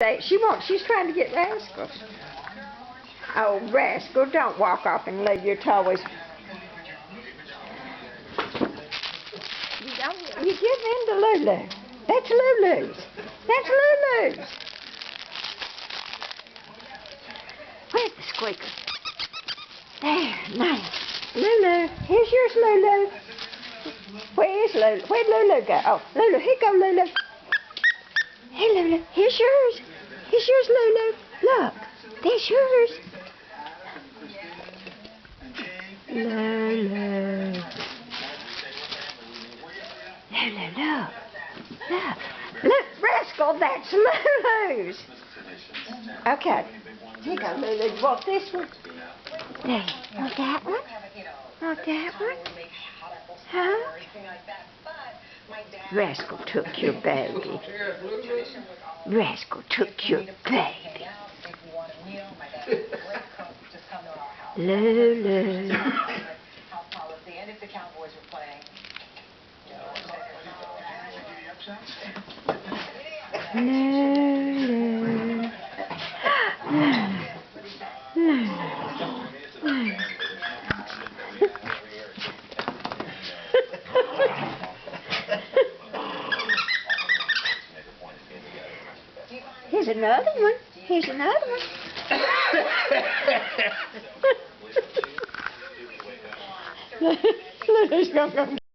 She's trying to get Rascal. Oh, Rascal, don't walk off and leave your toys. You give in to Lulu. That's Lulu's. That's Lulu's. Where's the squeaker? There, now. Lulu, here's yours, Lulu. Where is Lulu? Where'd Lulu go? Oh, Lulu, here go Lulu. Hey, Lulu, here's yours. Here's yours, Lulu. Look, there's yours. Lulu. Lulu, look. Look. Look, Rascal, that's Lulu's. Okay. Here you go, Lulu. You want this one? There. Want that one? Want that one? Huh? Rascal took your baby. Rascal took your baby. Lulu. Lulu. Here's another one. Here's another one. Lulu's gonna go.